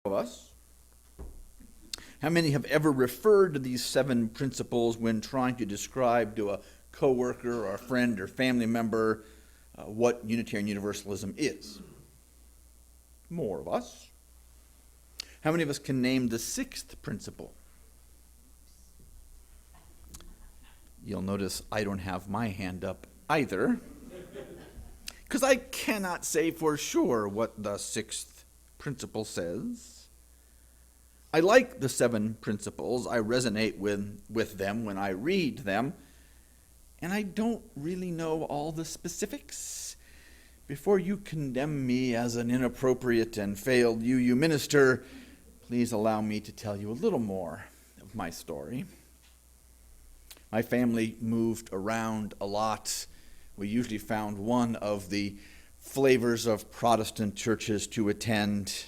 Of us. How many have ever referred to these 7 principles when trying to describe to a coworker or a friend or family member what Unitarian Universalism is? More of us. How many of us can name the 6th principle? You'll notice I don't have my hand up either, because I cannot say for sure what the 6th principle says. I like the 7 principles. I resonate with them when I read them, and I don't really know all the specifics. Before you condemn me as an inappropriate and failed UU minister, please allow me to tell you a little more of my story. My family moved around a lot. We usually found one of the flavors of Protestant churches to attend.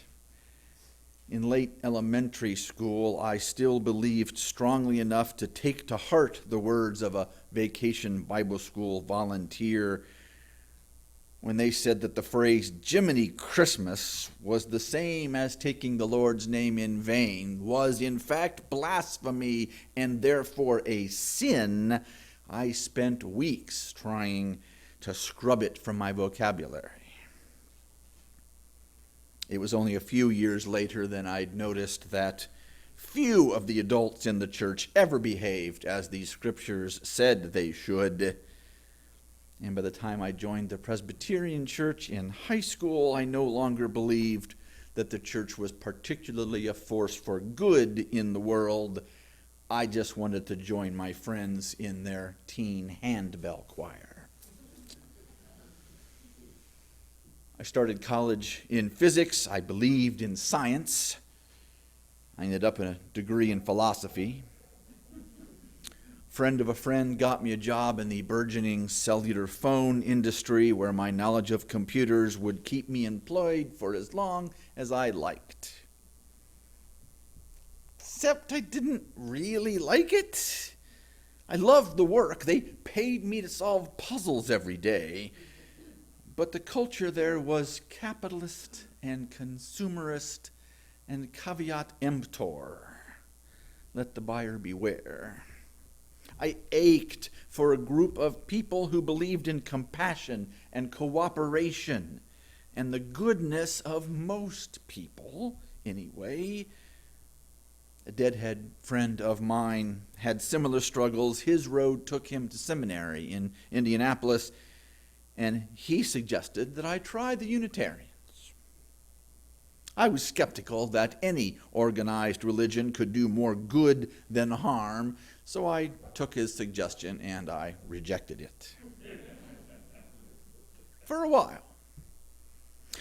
In late elementary school, I still believed strongly enough to take to heart the words of a vacation Bible school volunteer when they said that the phrase Jiminy Christmas was the same as taking the Lord's name in vain, was in fact blasphemy and therefore a sin. I spent weeks trying to scrub it from my vocabulary. It was only a few years later that I'd noticed that few of the adults in the church ever behaved as these scriptures said they should. And by the time I joined the Presbyterian church in high school, I no longer believed that the church was particularly a force for good in the world. I just wanted to join my friends in their teen handbell choir. I started college in physics. I believed in science. I ended up in a degree in philosophy. Friend of a friend got me a job in the burgeoning cellular phone industry where my knowledge of computers would keep me employed for as long as I liked. Except I didn't really like it. I loved the work. They paid me to solve puzzles every day. But the culture there was capitalist and consumerist and caveat emptor. Let the buyer beware. I ached for a group of people who believed in compassion and cooperation and the goodness of most people, anyway. A deadhead friend of mine had similar struggles. His road took him to seminary in Indianapolis, and he suggested that I try the Unitarians. I was skeptical that any organized religion could do more good than harm, so I took his suggestion and I rejected it. For a while.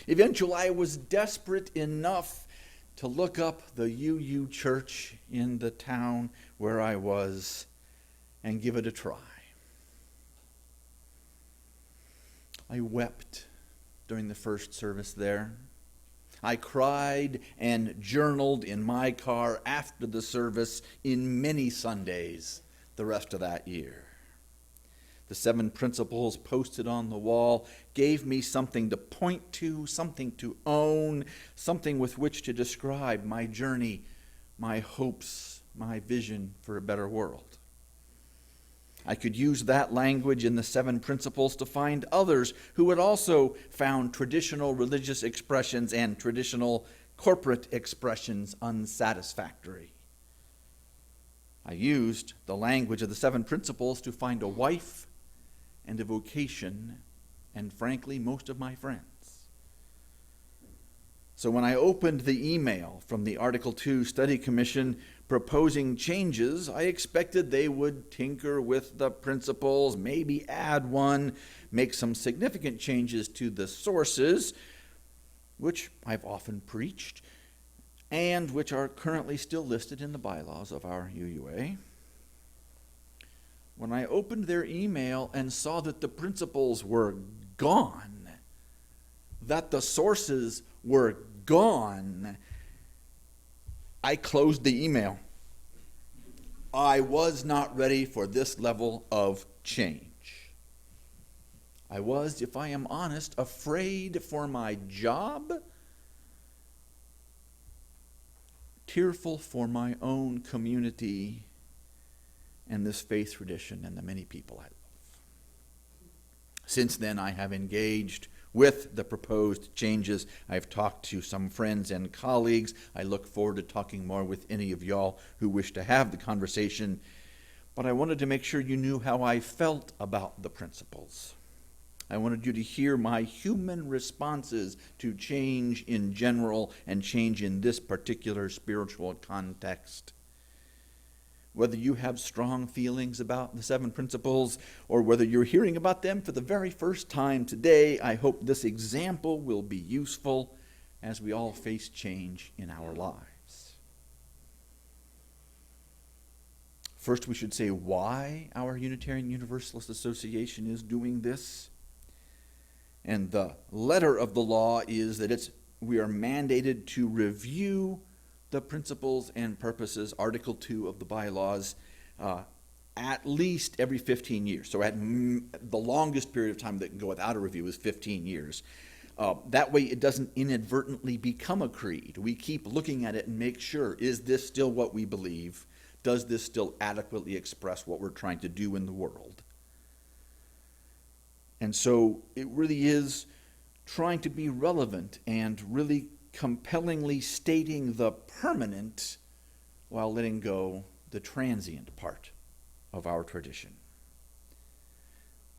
Eventually, I was desperate enough to look up the UU church in the town where I was and give it a try. I wept during the first service there. I cried and journaled in my car after the service in many Sundays the rest of that year. The 7 principles posted on the wall gave me something to point to, something to own, something with which to describe my journey, my hopes, my vision for a better world. I could use that language in the 7 principles to find others who had also found traditional religious expressions and traditional corporate expressions unsatisfactory. I used the language of the 7 principles to find a wife and a vocation and, frankly, most of my friends. So when I opened the email from the Article 2 Study Commission proposing changes, I expected they would tinker with the principles, maybe add one, make some significant changes to the sources, which I've often preached, and which are currently still listed in the bylaws of our UUA. When I opened their email and saw that the principles were gone, that the sources were gone, I closed the email. I was not ready for this level of change. I was, if I am honest, afraid for my job tearful for my own community and this faith tradition and the many people I love. Since then, I have engaged with the proposed changes. I've talked to some friends and colleagues. I look forward to talking more with any of y'all who wish to have the conversation. But I wanted to make sure you knew how I felt about the principles. I wanted you to hear my human responses to change in general and change in this particular spiritual context. Whether you have strong feelings about the 7 principles or whether you're hearing about them for the very first time today, I hope this example will be useful as we all face change in our lives. First, we should say why our Unitarian Universalist Association is doing this. And the letter of the law is that we are mandated to review the principles and purposes, Article 2 of the bylaws, at least every 15 years. So the longest period of time that can go without a review is 15 years. That way it doesn't inadvertently become a creed. We keep looking at it and make sure, is this still what we believe? Does this still adequately express what we're trying to do in the world? And so it really is trying to be relevant and really compellingly stating the permanent while letting go the transient part of our tradition.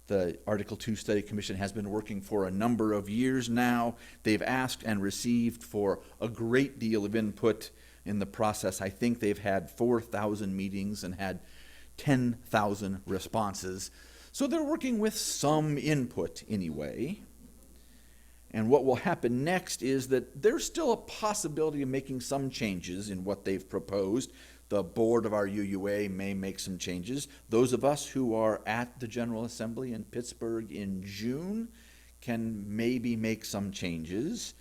The Article 2 Study Commission has been working for a number of years now. They've asked and received for a great deal of input in the process. I think they've had 4,000 meetings and had 10,000 responses. So they're working with some input anyway. And what will happen next is that there's still a possibility of making some changes in what they've proposed. The board of our UUA may make some changes. Those of us who are at the General Assembly in Pittsburgh in June can maybe make some changes.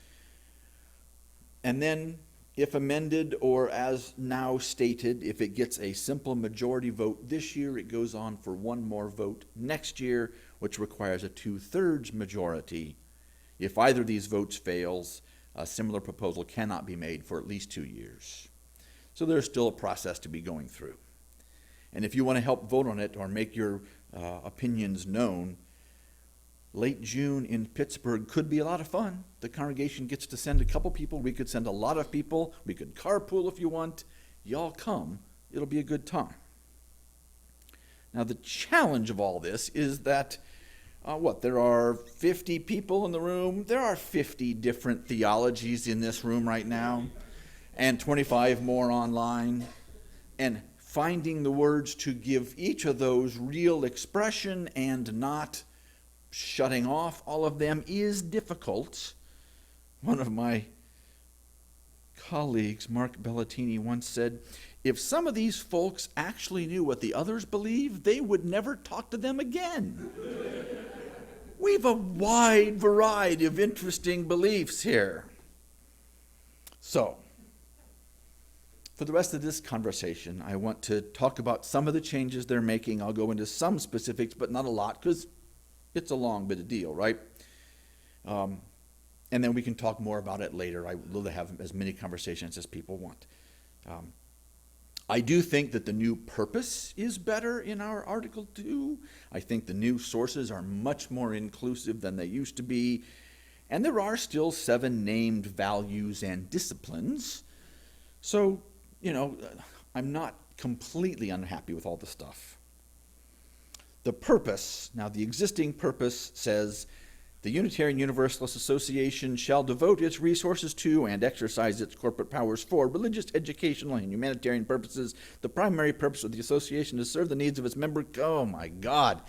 And then, if amended or as now stated, if it gets a simple majority vote this year, it goes on for one more vote next year, which requires a 2/3 majority. If either of these votes fails, a similar proposal cannot be made for at least 2 years. So there's still a process to be going through. And if you want to help vote on it or make your opinions known, late June in Pittsburgh could be a lot of fun. The congregation gets to send a couple people. We could send a lot of people. We could carpool if you want. Y'all come. It'll be a good time. Now the challenge of all this is that there are 50 people in the room. There are 50 different theologies in this room right now, and 25 more online. And finding the words to give each of those real expression and not shutting off all of them is difficult. One of my colleagues, Mark Bellatini, once said, if some of these folks actually knew what the others believe, they would never talk to them again. We've a wide variety of interesting beliefs here. So, for the rest of this conversation, I want to talk about some of the changes they're making. I'll go into some specifics, but not a lot, because it's a long bit of deal, right? And then we can talk more about it later. I will have as many conversations as people want. I do think that the new purpose is better in our Article 2. I think the new sources are much more inclusive than they used to be. And there are still 7 named values and disciplines. So, I'm not completely unhappy with all the stuff. The purpose, now the existing purpose says, the Unitarian Universalist Association shall devote its resources to and exercise its corporate powers for religious, educational, and humanitarian purposes. The primary purpose of the association is to serve the needs of its members. Oh my God.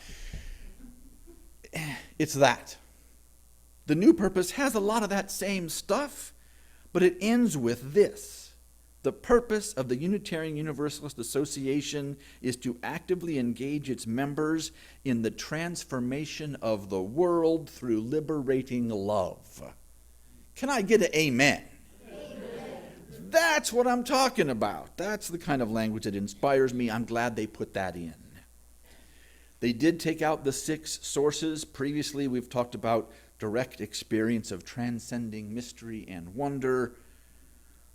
It's that. The new purpose has a lot of that same stuff, but it ends with this. The purpose of the Unitarian Universalist Association is to actively engage its members in the transformation of the world through liberating love. Can I get an amen? Amen. That's what I'm talking about. That's the kind of language that inspires me. I'm glad they put that in. They did take out the 6 sources. Previously, we've talked about direct experience of transcending mystery and wonder.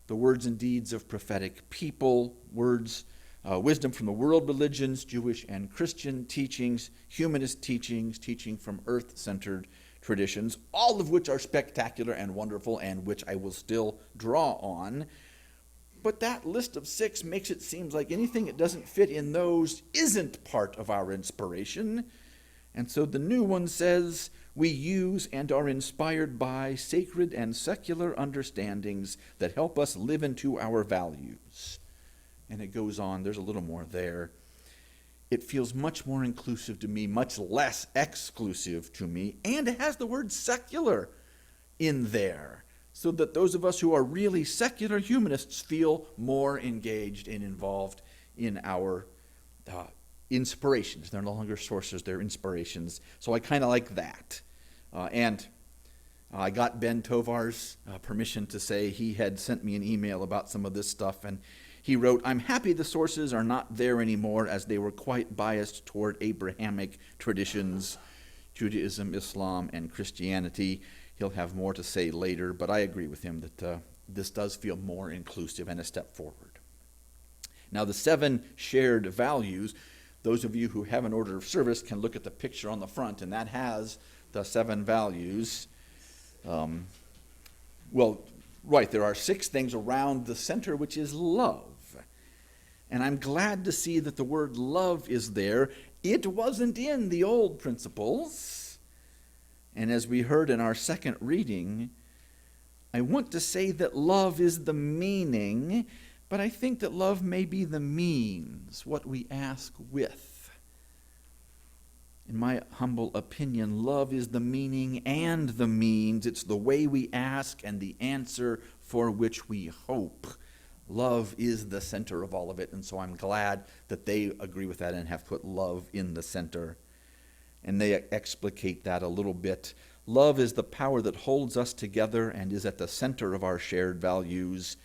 the words and deeds of prophetic people, wisdom from the world religions, Jewish and Christian teachings, humanist teachings, teaching from earth-centered traditions, all of which are spectacular and wonderful and which I will still draw on. But that list of 6 makes it seem like anything that doesn't fit in those isn't part of our inspiration. And so the new one says, we use and are inspired by sacred and secular understandings that help us live into our values. And it goes on, there's a little more there. It feels much more inclusive to me, much less exclusive to me, and it has the word secular in there, so that those of us who are really secular humanists feel more engaged and involved in our inspirations. They're no longer sources, they're inspirations. So I kind of like that. And I got Ben Tovar's permission to say he had sent me an email about some of this stuff, and he wrote, I'm happy the sources are not there anymore, as they were quite biased toward Abrahamic traditions, Judaism, Islam, and Christianity. He'll have more to say later, but I agree with him that this does feel more inclusive and a step forward. Now, the 7 shared values, those of you who have an order of service can look at the picture on the front, and that has the 7 values. There are 6 things around the center, which is love. And I'm glad to see that the word love is there. It wasn't in the old principles. And as we heard in our second reading, I want to say that love is the meaning, but I think that love may be the means, what we ask with. In my humble opinion, love is the meaning and the means. It's the way we ask and the answer for which we hope. Love is the center of all of it, and so I'm glad that they agree with that and have put love in the center. And they explicate that a little bit. Love is the power that holds us together and is at the center of our shared values.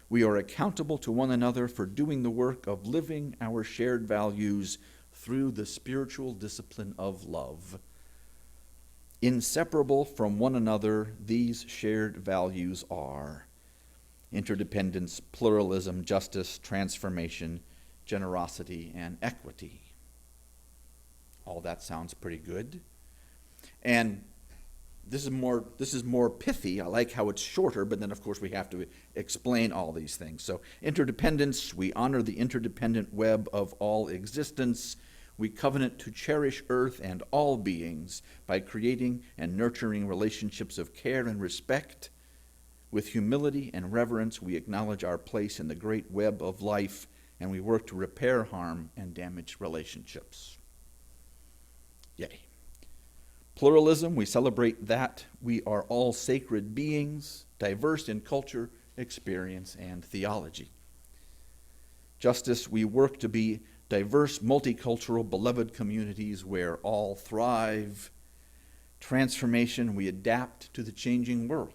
We are accountable to one another for doing the work of living our shared values through the spiritual discipline of love. Inseparable from one another, these shared values are interdependence, pluralism, justice, transformation, generosity, and equity. All that sounds pretty good. And this is more pithy. I like how it's shorter, but then of course we have to explain all these things. So interdependence, we honor the interdependent web of all existence. We covenant to cherish earth and all beings by creating and nurturing relationships of care and respect. With humility and reverence, we acknowledge our place in the great web of life, and we work to repair harm and damaged relationships. Yay. Pluralism, we celebrate that we are all sacred beings, diverse in culture, experience, and theology. Justice, we work to be diverse, multicultural, beloved communities where all thrive. Transformation, we adapt to the changing world.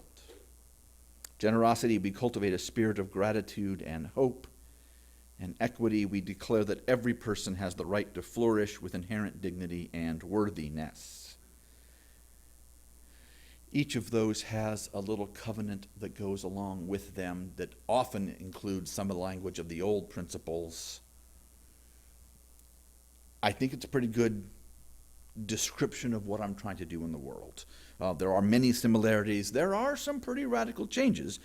Generosity, we cultivate a spirit of gratitude and hope. And equity, we declare that every person has the right to flourish with inherent dignity and worthiness. Each of those has a little covenant that goes along with them that often includes some of the language of the old principles. I think it's a pretty good description of what I'm trying to do in the world. There are many similarities. There are some pretty radical changes.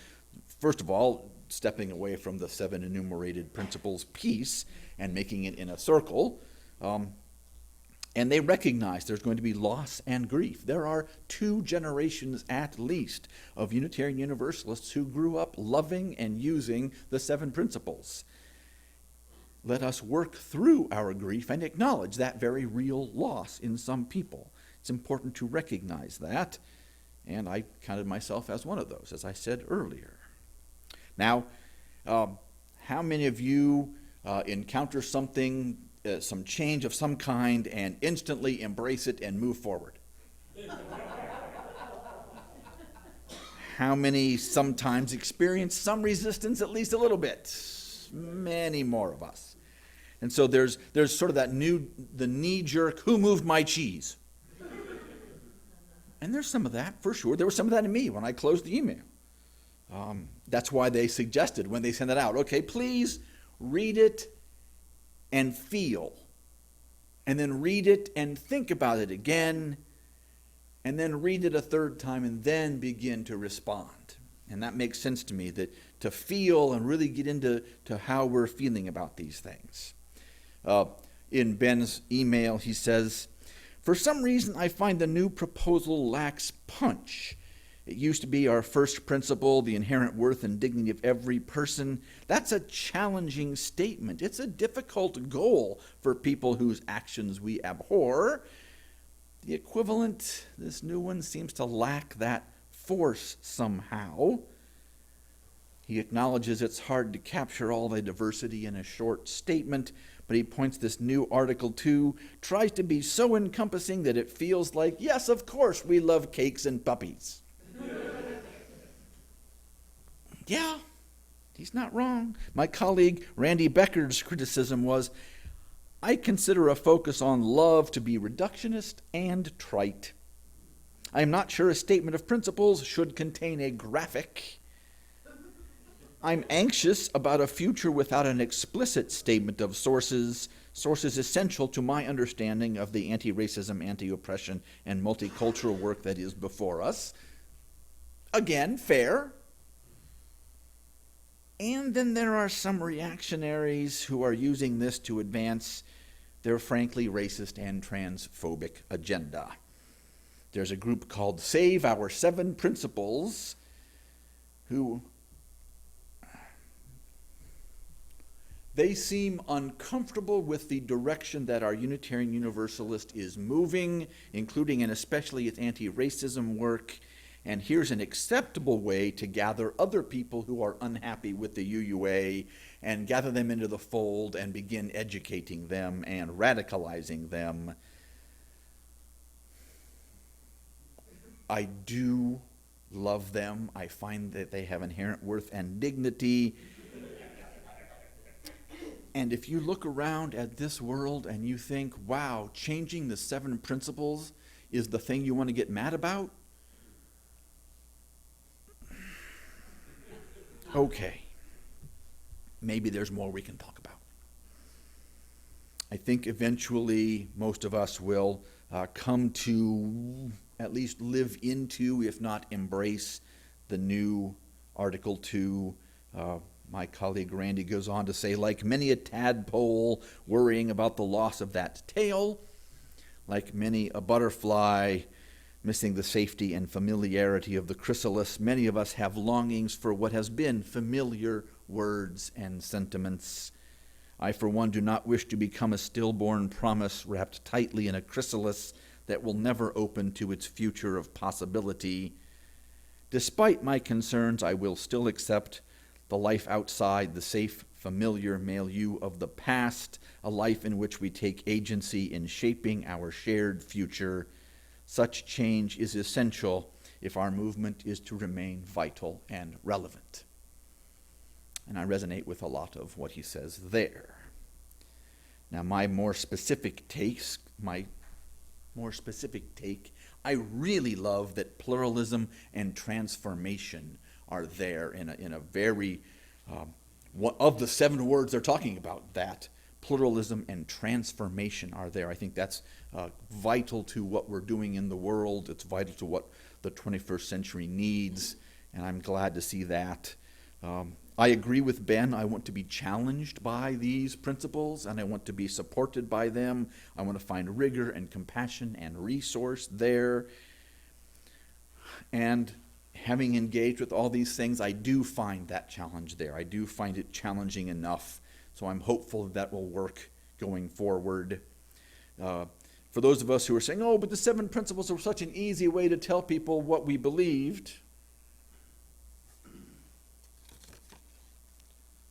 First of all, stepping away from the 7 enumerated principles piece and making it in a circle. And they recognize there's going to be loss and grief. There are 2 generations at least of Unitarian Universalists who grew up loving and using the 7 principles. Let us work through our grief and acknowledge that very real loss in some people. It's important to recognize that, and I counted myself as one of those, as I said earlier. Now, how many of you encounter something, some change of some kind, and instantly embrace it and move forward? How many sometimes experience some resistance, at least a little bit? Many more of us. And so there's sort of the knee-jerk, who moved my cheese? And there's some of that, for sure. There was some of that in me when I closed the email. That's why they suggested when they sent it out, okay, please read it and feel. And then read it and think about it again. And then read it a third time and then begin to respond. And that makes sense to me, that to feel and really get into how we're feeling about these things. In Ben's email, he says, "For some reason, I find the new proposal lacks punch. It used to be our first principle, the inherent worth and dignity of every person. That's a challenging statement. It's a difficult goal for people whose actions we abhor. The equivalent, this new one, seems to lack that force somehow." He acknowledges it's hard to capture all the diversity in a short statement, but he points this new Article 2 tries to be so encompassing that it feels like, yes, of course, we love cakes and puppies. Yeah, he's not wrong. My colleague Randy Becker's criticism was, "I consider a focus on love to be reductionist and trite. I am not sure a statement of principles should contain a graphic. I'm anxious about a future without an explicit statement of sources essential to my understanding of the anti-racism, anti-oppression, and multicultural work that is before us." Again, fair. And then there are some reactionaries who are using this to advance their frankly racist and transphobic agenda. There's a group called Save Our Seven Principles who they seem uncomfortable with the direction that our Unitarian Universalist is moving, including and especially its anti-racism work. And here's an acceptable way to gather other people who are unhappy with the UUA and gather them into the fold and begin educating them and radicalizing them. I do love them. I find that they have inherent worth and dignity. And if you look around at this world and you think, wow, changing the seven principles is the thing you want to get mad about, okay, maybe there's more we can talk about. I think eventually most of us will come to at least live into, if not embrace, the new Article 2. My colleague Randy goes on to say, like many a tadpole worrying about the loss of that tail, like many a butterfly missing the safety and familiarity of the chrysalis, many of us have longings for what has been familiar words and sentiments. I, for one, do not wish to become a stillborn promise wrapped tightly in a chrysalis that will never open to its future of possibility. Despite my concerns, I will still accept the life outside the safe, familiar milieu of the past, a life in which we take agency in shaping our shared future. Such change is essential if our movement is to remain vital and relevant. And I resonate with a lot of what he says there. Now, my more specific take, I really love that pluralism and transformation are there in a very, of the seven words they're talking about, that pluralism and transformation are there. I think that's vital to what we're doing in the world. It's vital to what the 21st century needs, and I'm glad to see that. I agree with Ben. I want to be challenged by these principles, and I want to be supported by them. I want to find rigor and compassion and resource there. And having engaged with all these things, I do find that challenge there. I do find it challenging enough. So I'm hopeful that will work going forward. For those of us who are saying, oh, but the seven principles are such an easy way to tell people what we believed.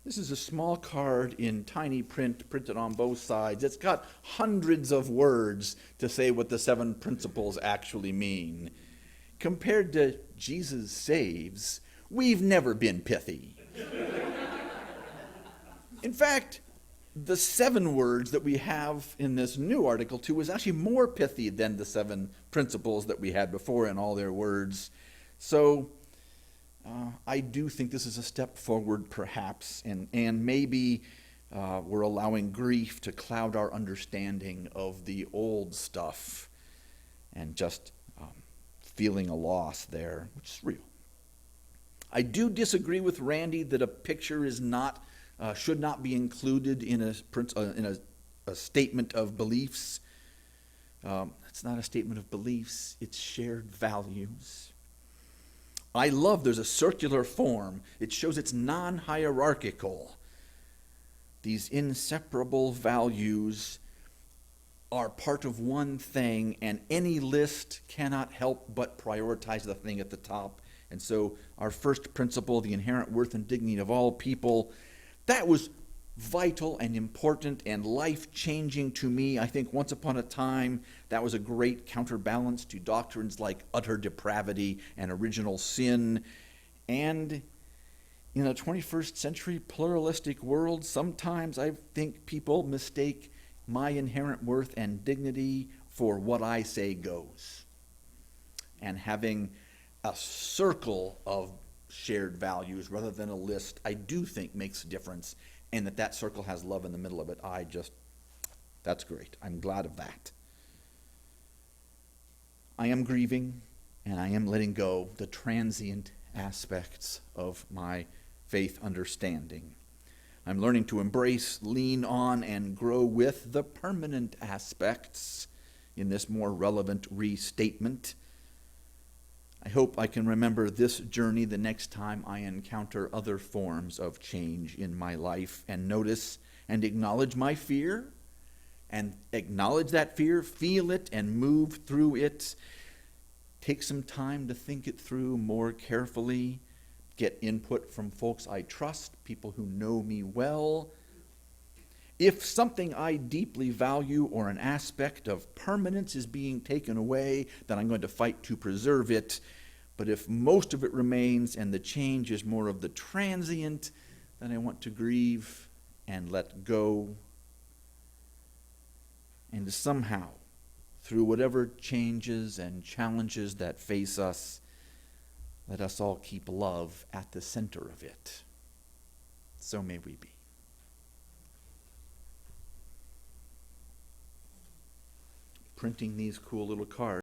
This is a small card in tiny print, printed on both sides. It's got hundreds of words to say what the seven principles actually mean. Compared to Jesus saves, we've never been pithy. In fact, the seven words that we have in this new Article 2 is actually more pithy than the seven principles that we had before in all their words. So I do think this is a step forward, perhaps, and maybe we're allowing grief to cloud our understanding of the old stuff and just feeling a loss there, which is real. I do disagree with Randy that a picture is not should not be included in a statement of beliefs. It's not a statement of beliefs, it's shared values. I love there's a circular form. It shows it's non-hierarchical. These inseparable values are part of one thing, and any list cannot help but prioritize the thing at the top. And so our first principle, the inherent worth and dignity of all people, that was vital and important and life-changing to me. I think once upon a time that was a great counterbalance to doctrines like utter depravity and original sin. And in a 21st century pluralistic world, sometimes I think people mistake my inherent worth and dignity for what I say goes. And having a circle of shared values rather than a list, I do think makes a difference. And that circle has love in the middle of it. That's great. I'm glad of that. I am grieving and I am letting go the transient aspects of my faith understanding. I'm learning to embrace, lean on, and grow with the permanent aspects in this more relevant restatement. I hope I can remember this journey the next time I encounter other forms of change in my life and notice and acknowledge my fear and acknowledge that fear, feel it, and move through it. Take some time to think it through more carefully, get input from folks I trust, people who know me well. If something I deeply value or an aspect of permanence is being taken away, then I'm going to fight to preserve it. But if most of it remains and the change is more of the transient, then I want to grieve and let go. And somehow, through whatever changes and challenges that face us, let us all keep love at the center of it. So may we be. Printing these cool little cards.